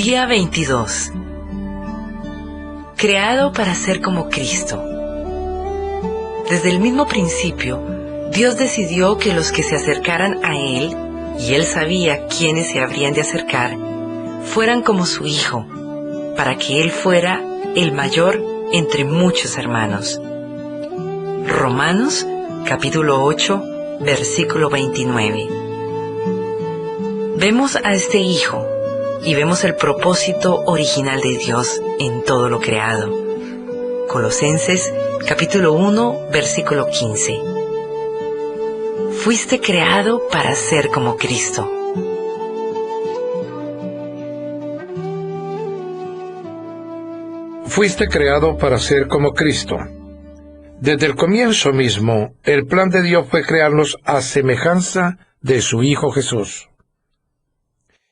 Día 22. Creado para ser como Cristo. Desde el mismo principio, Dios decidió que los que se acercaran a Él, y Él sabía quiénes se habrían de acercar, fueran como su Hijo, para que Él fuera el mayor entre muchos hermanos. Romanos, capítulo 8, versículo 29. Vemos a este Hijo, y vemos el propósito original de Dios en todo lo creado. Colosenses, capítulo 1, versículo 15. Fuiste creado para ser como Cristo. Fuiste creado para ser como Cristo. Desde el comienzo mismo, el plan de Dios fue crearnos a semejanza de su Hijo Jesús.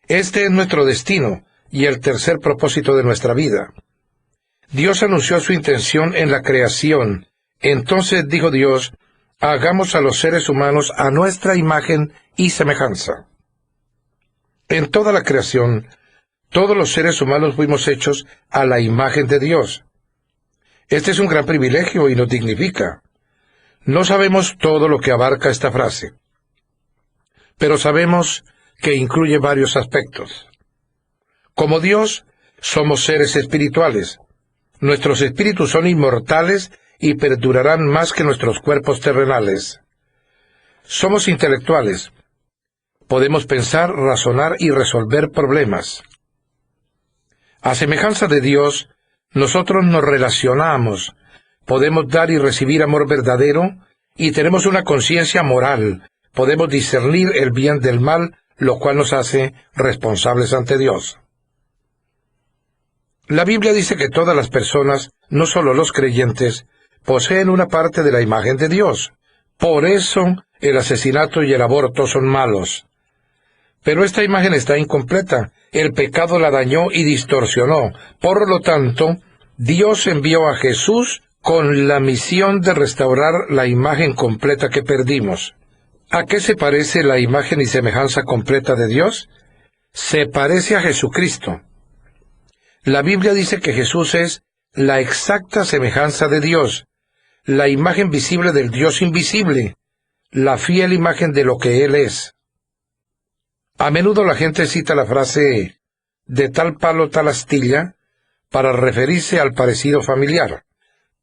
Este es nuestro destino y el tercer propósito de nuestra vida. Dios anunció su intención en la creación. Entonces dijo Dios: hagamos a los seres humanos a nuestra imagen y semejanza. En toda la creación, todos los seres humanos fuimos hechos a la imagen de Dios. Este es un gran privilegio y nos dignifica. No sabemos todo lo que abarca esta frase, pero sabemos que incluye varios aspectos. Como Dios, somos seres espirituales. Nuestros espíritus son inmortales y perdurarán más que nuestros cuerpos terrenales. Somos intelectuales. Podemos pensar, razonar y resolver problemas. A semejanza de Dios, nosotros nos relacionamos, podemos dar y recibir amor verdadero, y tenemos una conciencia moral, podemos discernir el bien del mal, lo cual nos hace responsables ante Dios. La Biblia dice que todas las personas, no solo los creyentes, poseen una parte de la imagen de Dios. Por eso el asesinato y el aborto son malos. Pero esta imagen está incompleta. El pecado la dañó y distorsionó. Por lo tanto, Dios envió a Jesús con la misión de restaurar la imagen completa que perdimos. ¿A qué se parece la imagen y semejanza completa de Dios? Se parece a Jesucristo. La Biblia dice que Jesús es la exacta semejanza de Dios, la imagen visible del Dios invisible, la fiel imagen de lo que Él es. A menudo la gente cita la frase «de tal palo tal astilla» para referirse al parecido familiar.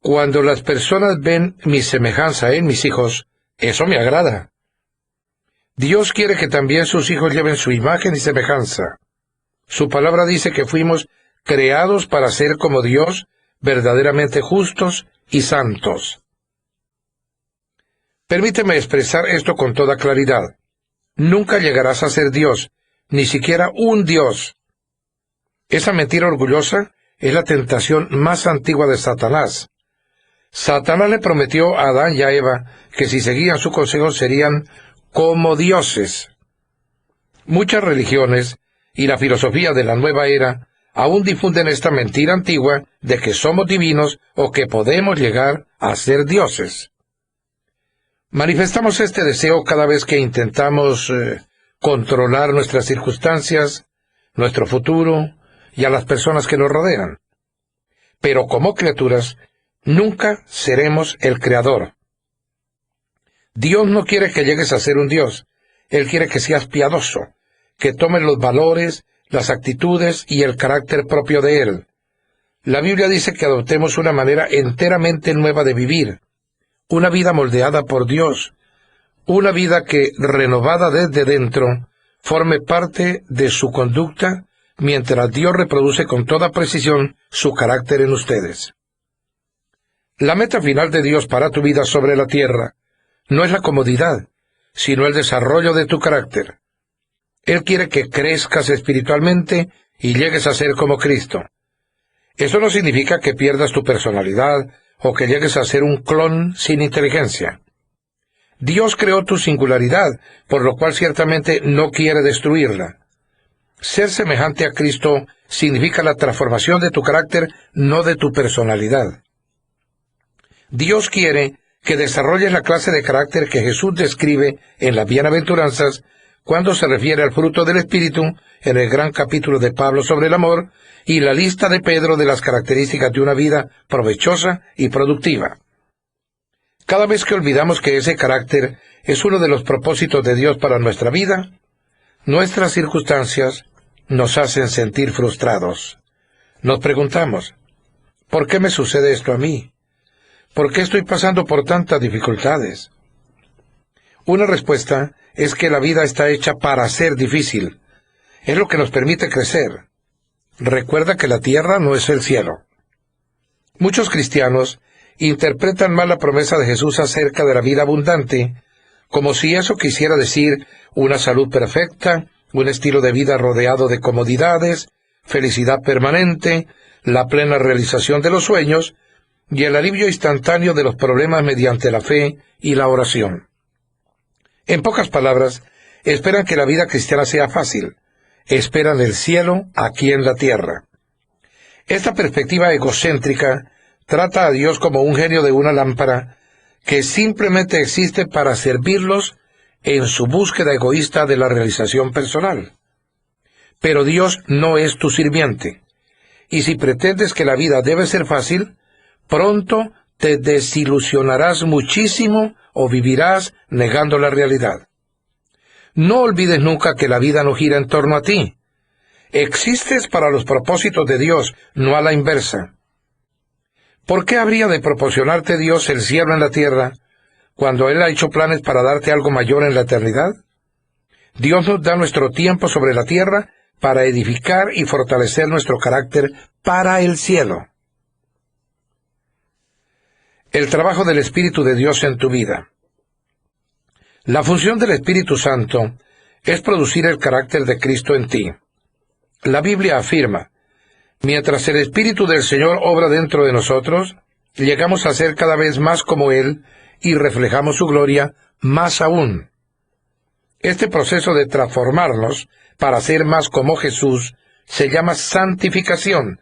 Cuando las personas ven mi semejanza en mis hijos, eso me agrada. Dios quiere que también sus hijos lleven su imagen y semejanza. Su palabra dice que fuimos creados para ser como Dios, verdaderamente justos y santos. Permíteme expresar esto con toda claridad. Nunca llegarás a ser Dios, ni siquiera un Dios. Esa mentira orgullosa es la tentación más antigua de Satanás. Satanás le prometió a Adán y a Eva que si seguían su consejo serían como dioses. Muchas religiones y la filosofía de la nueva era aún difunden esta mentira antigua de que somos divinos o que podemos llegar a ser dioses. Manifestamos este deseo cada vez que intentamos controlar nuestras circunstancias, nuestro futuro y a las personas que nos rodean. Pero como criaturas, nunca seremos el Creador. Dios no quiere que llegues a ser un Dios. Él quiere que seas piadoso, que tomes los valores, las actitudes y el carácter propio de Él. La Biblia dice que adoptemos una manera enteramente nueva de vivir, una vida moldeada por Dios, una vida que, renovada desde dentro, forme parte de su conducta, mientras Dios reproduce con toda precisión su carácter en ustedes. La meta final de Dios para tu vida sobre la tierra no es la comodidad, sino el desarrollo de tu carácter. Él quiere que crezcas espiritualmente y llegues a ser como Cristo. Eso no significa que pierdas tu personalidad o que llegues a ser un clon sin inteligencia. Dios creó tu singularidad, por lo cual ciertamente no quiere destruirla. Ser semejante a Cristo significa la transformación de tu carácter, no de tu personalidad. Dios quiere que desarrolles la clase de carácter que Jesús describe en las bienaventuranzas cuando se refiere al fruto del Espíritu en el gran capítulo de Pablo sobre el amor y la lista de Pedro de las características de una vida provechosa y productiva. Cada vez que olvidamos que ese carácter es uno de los propósitos de Dios para nuestra vida, nuestras circunstancias nos hacen sentir frustrados. Nos preguntamos, ¿por qué me sucede esto a mí? ¿Por qué estoy pasando por tantas dificultades? Una respuesta es que la vida está hecha para ser difícil. Es lo que nos permite crecer. Recuerda que la tierra no es el cielo. Muchos cristianos interpretan mal la promesa de Jesús acerca de la vida abundante, como si eso quisiera decir una salud perfecta, un estilo de vida rodeado de comodidades, felicidad permanente, la plena realización de los sueños y el alivio instantáneo de los problemas mediante la fe y la oración. En pocas palabras, esperan que la vida cristiana sea fácil. Esperan el cielo aquí en la tierra. Esta perspectiva egocéntrica trata a Dios como un genio de una lámpara que simplemente existe para servirlos en su búsqueda egoísta de la realización personal. Pero Dios no es tu sirviente, y si pretendes que la vida debe ser fácil, pronto te desilusionarás muchísimo o vivirás negando la realidad. No olvides nunca que la vida no gira en torno a ti. Existes para los propósitos de Dios, no a la inversa. ¿Por qué habría de proporcionarte Dios el cielo en la tierra, cuando Él ha hecho planes para darte algo mayor en la eternidad? Dios nos da nuestro tiempo sobre la tierra para edificar y fortalecer nuestro carácter para el cielo. El trabajo del Espíritu de Dios en tu vida. La función del Espíritu Santo es producir el carácter de Cristo en ti. La Biblia afirma, mientras el Espíritu del Señor obra dentro de nosotros, llegamos a ser cada vez más como Él y reflejamos su gloria más aún. Este proceso de transformarnos para ser más como Jesús se llama santificación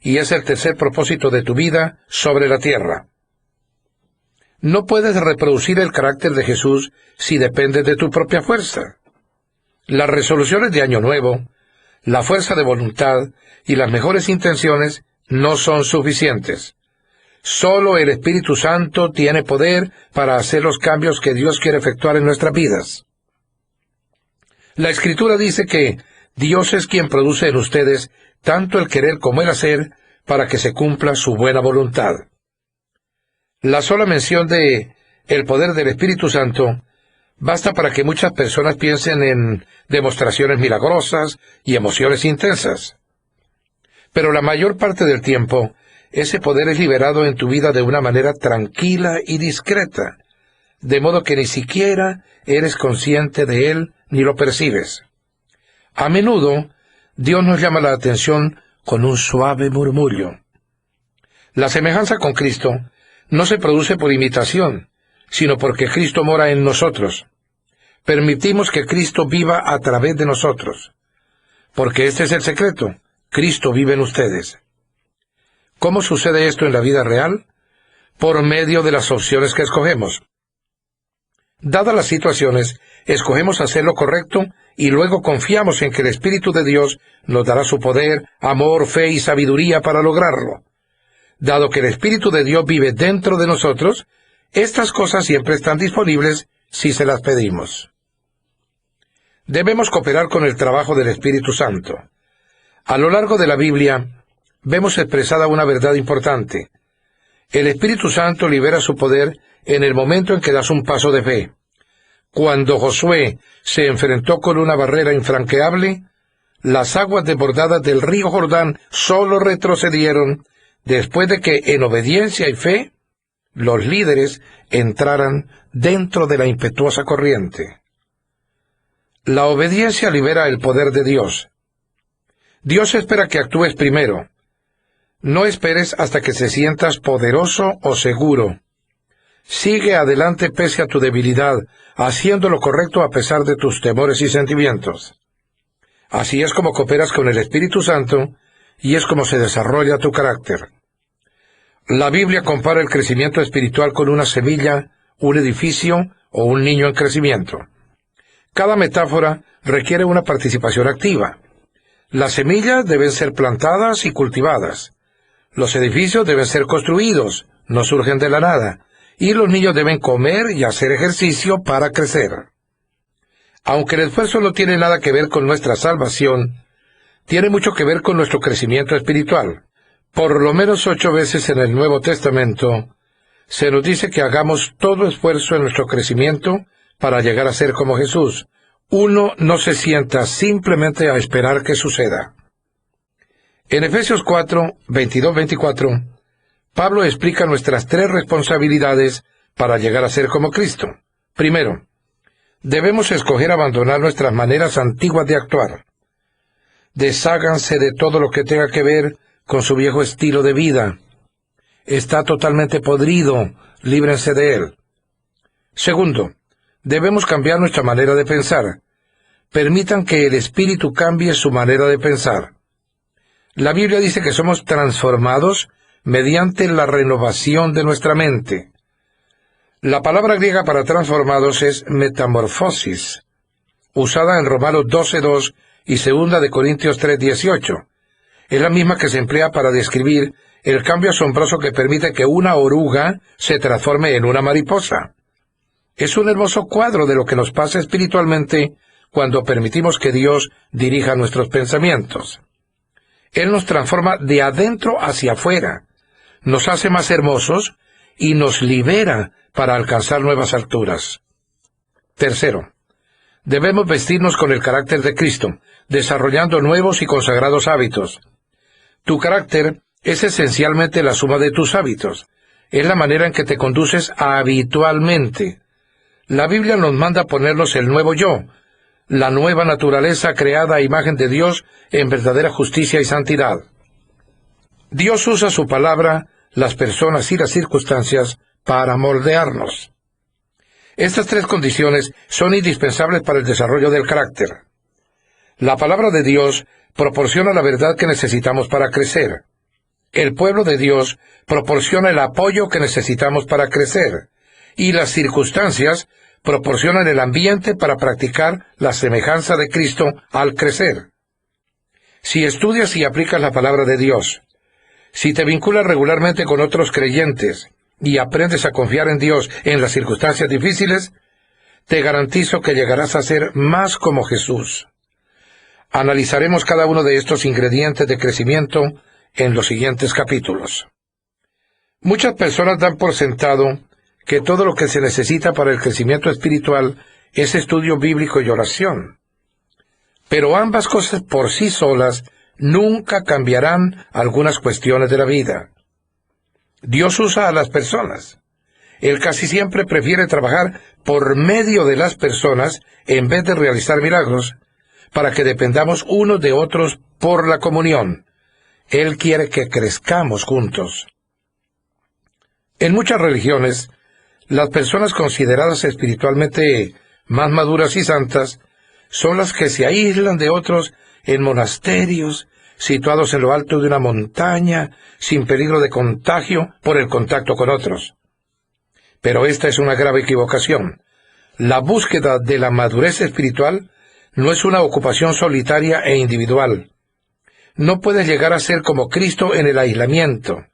y es el tercer propósito de tu vida sobre la tierra. No puedes reproducir el carácter de Jesús si dependes de tu propia fuerza. Las resoluciones de Año Nuevo, la fuerza de voluntad y las mejores intenciones no son suficientes. Solo el Espíritu Santo tiene poder para hacer los cambios que Dios quiere efectuar en nuestras vidas. La Escritura dice que Dios es quien produce en ustedes tanto el querer como el hacer para que se cumpla su buena voluntad. La sola mención de el poder del Espíritu Santo basta para que muchas personas piensen en demostraciones milagrosas y emociones intensas. Pero la mayor parte del tiempo, ese poder es liberado en tu vida de una manera tranquila y discreta, de modo que ni siquiera eres consciente de él ni lo percibes. A menudo, Dios nos llama la atención con un suave murmullo. La semejanza con Cristo no se produce por imitación, sino porque Cristo mora en nosotros. Permitimos que Cristo viva a través de nosotros, porque este es el secreto. Cristo vive en ustedes. ¿Cómo sucede esto en la vida real? Por medio de las opciones que escogemos. Dadas las situaciones, escogemos hacer lo correcto y luego confiamos en que el Espíritu de Dios nos dará su poder, amor, fe y sabiduría para lograrlo. Dado que el Espíritu de Dios vive dentro de nosotros, estas cosas siempre están disponibles si se las pedimos. Debemos cooperar con el trabajo del Espíritu Santo. A lo largo de la Biblia, vemos expresada una verdad importante. El Espíritu Santo libera su poder en el momento en que das un paso de fe. Cuando Josué se enfrentó con una barrera infranqueable, las aguas desbordadas del río Jordán solo retrocedieron después de que, en obediencia y fe, los líderes entraran dentro de la impetuosa corriente. La obediencia libera el poder de Dios. Dios espera que actúes primero. No esperes hasta que se sientas poderoso o seguro. Sigue adelante pese a tu debilidad, haciendo lo correcto a pesar de tus temores y sentimientos. Así es como cooperas con el Espíritu Santo y es como se desarrolla tu carácter. La Biblia compara el crecimiento espiritual con una semilla, un edificio o un niño en crecimiento. Cada metáfora requiere una participación activa. Las semillas deben ser plantadas y cultivadas. Los edificios deben ser construidos, no surgen de la nada. Y los niños deben comer y hacer ejercicio para crecer. Aunque el esfuerzo no tiene nada que ver con nuestra salvación, tiene mucho que ver con nuestro crecimiento espiritual. Por lo menos 8 veces en el Nuevo Testamento se nos dice que hagamos todo esfuerzo en nuestro crecimiento para llegar a ser como Jesús. Uno no se sienta simplemente a esperar que suceda. En Efesios 4, 22-24, Pablo explica nuestras 3 responsabilidades para llegar a ser como Cristo. Primero, debemos escoger abandonar nuestras maneras antiguas de actuar. Desháganse de todo lo que tenga que ver con su viejo estilo de vida. Está totalmente podrido, líbrense de él. Segundo, debemos cambiar nuestra manera de pensar. Permitan que el Espíritu cambie su manera de pensar. La Biblia dice que somos transformados mediante la renovación de nuestra mente. La palabra griega para transformados es metamorfosis, usada en Romanos 12:2 y 2 de Corintios 3:18. Es la misma que se emplea para describir el cambio asombroso que permite que una oruga se transforme en una mariposa. Es un hermoso cuadro de lo que nos pasa espiritualmente cuando permitimos que Dios dirija nuestros pensamientos. Él nos transforma de adentro hacia afuera, nos hace más hermosos y nos libera para alcanzar nuevas alturas. Tercero, debemos vestirnos con el carácter de Cristo, desarrollando nuevos y consagrados hábitos. Tu carácter es esencialmente la suma de tus hábitos. Es la manera en que te conduces habitualmente. La Biblia nos manda ponernos el nuevo yo, la nueva naturaleza creada a imagen de Dios en verdadera justicia y santidad. Dios usa su palabra, las personas y las circunstancias para moldearnos. Estas 3 condiciones son indispensables para el desarrollo del carácter. La palabra de Dios proporciona la verdad que necesitamos para crecer. El pueblo de Dios proporciona el apoyo que necesitamos para crecer. Y las circunstancias proporcionan el ambiente para practicar la semejanza de Cristo al crecer. Si estudias y aplicas la palabra de Dios, si te vinculas regularmente con otros creyentes y aprendes a confiar en Dios en las circunstancias difíciles, te garantizo que llegarás a ser más como Jesús. Analizaremos cada uno de estos ingredientes de crecimiento en los siguientes capítulos. Muchas personas dan por sentado que todo lo que se necesita para el crecimiento espiritual es estudio bíblico y oración. Pero ambas cosas por sí solas nunca cambiarán algunas cuestiones de la vida. Dios usa a las personas. Él casi siempre prefiere trabajar por medio de las personas en vez de realizar milagros, para que dependamos unos de otros por la comunión. Él quiere que crezcamos juntos. En muchas religiones, las personas consideradas espiritualmente más maduras y santas son las que se aíslan de otros en monasterios, situados en lo alto de una montaña, sin peligro de contagio por el contacto con otros. Pero esta es una grave equivocación. La búsqueda de la madurez espiritual no es una ocupación solitaria e individual. No puedes llegar a ser como Cristo en el aislamiento.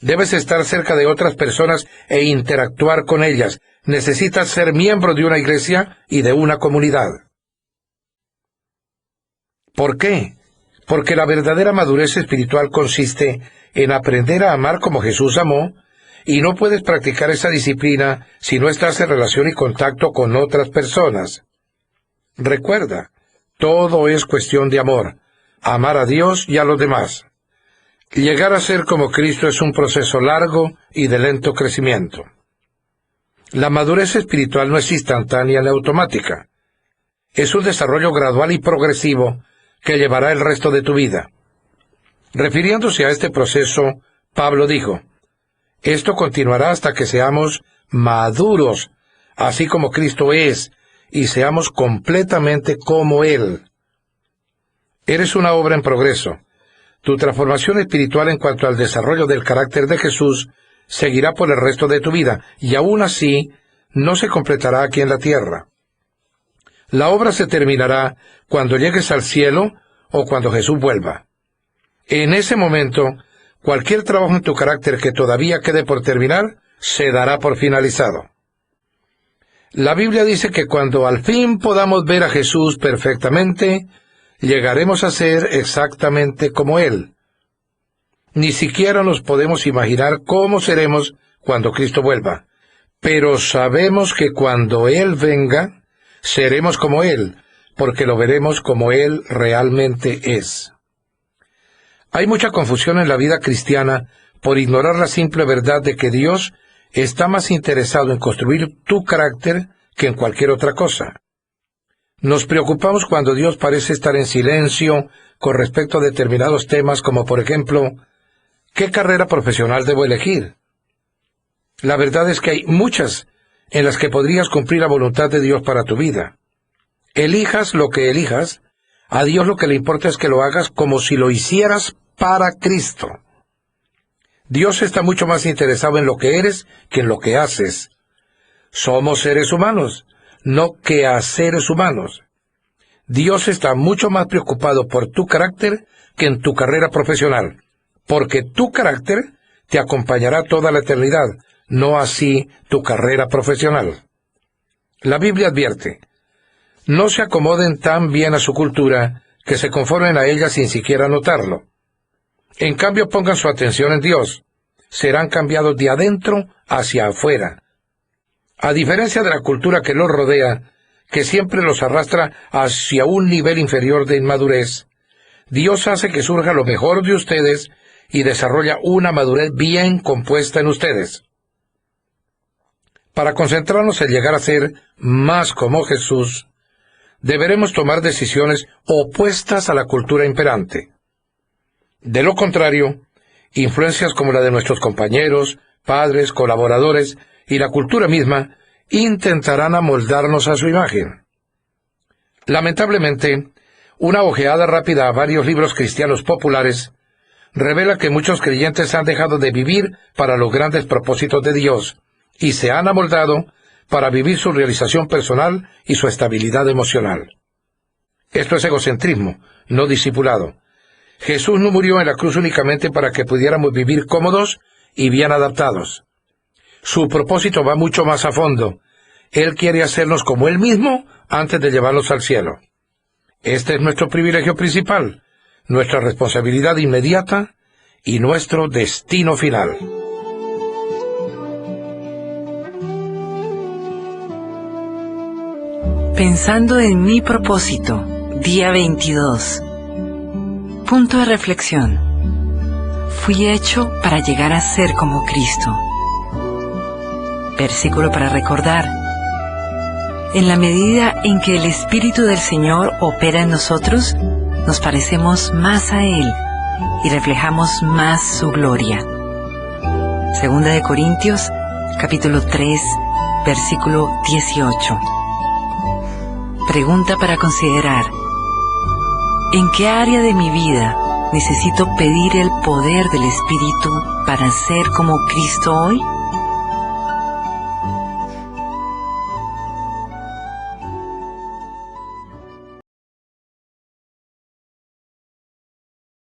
Debes estar cerca de otras personas e interactuar con ellas. Necesitas ser miembro de una iglesia y de una comunidad. ¿Por qué? Porque la verdadera madurez espiritual consiste en aprender a amar como Jesús amó, y no puedes practicar esa disciplina si no estás en relación y contacto con otras personas. Recuerda, todo es cuestión de amor, amar a Dios y a los demás. Llegar a ser como Cristo es un proceso largo y de lento crecimiento. La madurez espiritual no es instantánea ni automática. Es un desarrollo gradual y progresivo que llevará el resto de tu vida. Refiriéndose a este proceso, Pablo dijo, esto continuará hasta que seamos maduros, así como Cristo es, y seamos completamente como Él. Eres una obra en progreso. Tu transformación espiritual en cuanto al desarrollo del carácter de Jesús seguirá por el resto de tu vida, y aún así no se completará aquí en la tierra. La obra se terminará cuando llegues al cielo o cuando Jesús vuelva. En ese momento, cualquier trabajo en tu carácter que todavía quede por terminar, se dará por finalizado. La Biblia dice que cuando al fin podamos ver a Jesús perfectamente, llegaremos a ser exactamente como Él. Ni siquiera nos podemos imaginar cómo seremos cuando Cristo vuelva, pero sabemos que cuando Él venga, seremos como Él, porque lo veremos como Él realmente es. Hay mucha confusión en la vida cristiana por ignorar la simple verdad de que Dios está más interesado en construir tu carácter que en cualquier otra cosa. Nos preocupamos cuando Dios parece estar en silencio con respecto a determinados temas como, por ejemplo, ¿qué carrera profesional debo elegir? La verdad es que hay muchas en las que podrías cumplir la voluntad de Dios para tu vida. Elijas lo que elijas, a Dios lo que le importa es que lo hagas como si lo hicieras para Cristo. Dios está mucho más interesado en lo que eres que en lo que haces. Somos seres humanos, no quehaceres humanos. Dios está mucho más preocupado por tu carácter que en tu carrera profesional, porque tu carácter te acompañará toda la eternidad, no así tu carrera profesional. La Biblia advierte, no se acomoden tan bien a su cultura que se conformen a ella sin siquiera notarlo. En cambio, pongan su atención en Dios. Serán cambiados de adentro hacia afuera. A diferencia de la cultura que los rodea, que siempre los arrastra hacia un nivel inferior de inmadurez, Dios hace que surja lo mejor de ustedes y desarrolla una madurez bien compuesta en ustedes. Para concentrarnos en llegar a ser más como Jesús, deberemos tomar decisiones opuestas a la cultura imperante. De lo contrario, influencias como la de nuestros compañeros, padres, colaboradores y la cultura misma intentarán amoldarnos a su imagen. Lamentablemente, una ojeada rápida a varios libros cristianos populares revela que muchos creyentes han dejado de vivir para los grandes propósitos de Dios y se han amoldado para vivir su realización personal y su estabilidad emocional. Esto es egocentrismo, no discipulado. Jesús no murió en la cruz únicamente para que pudiéramos vivir cómodos y bien adaptados. Su propósito va mucho más a fondo. Él quiere hacernos como Él mismo antes de llevarnos al cielo. Este es nuestro privilegio principal, nuestra responsabilidad inmediata y nuestro destino final. Pensando en mi propósito, día 22. Punto de reflexión. Fui hecho para llegar a ser como Cristo. Versículo para recordar. En la medida en que el Espíritu del Señor opera en nosotros, nos parecemos más a Él y reflejamos más su gloria. Segunda de Corintios, capítulo 3, versículo 18. Pregunta para considerar. ¿En qué área de mi vida necesito pedir el poder del Espíritu para ser como Cristo hoy?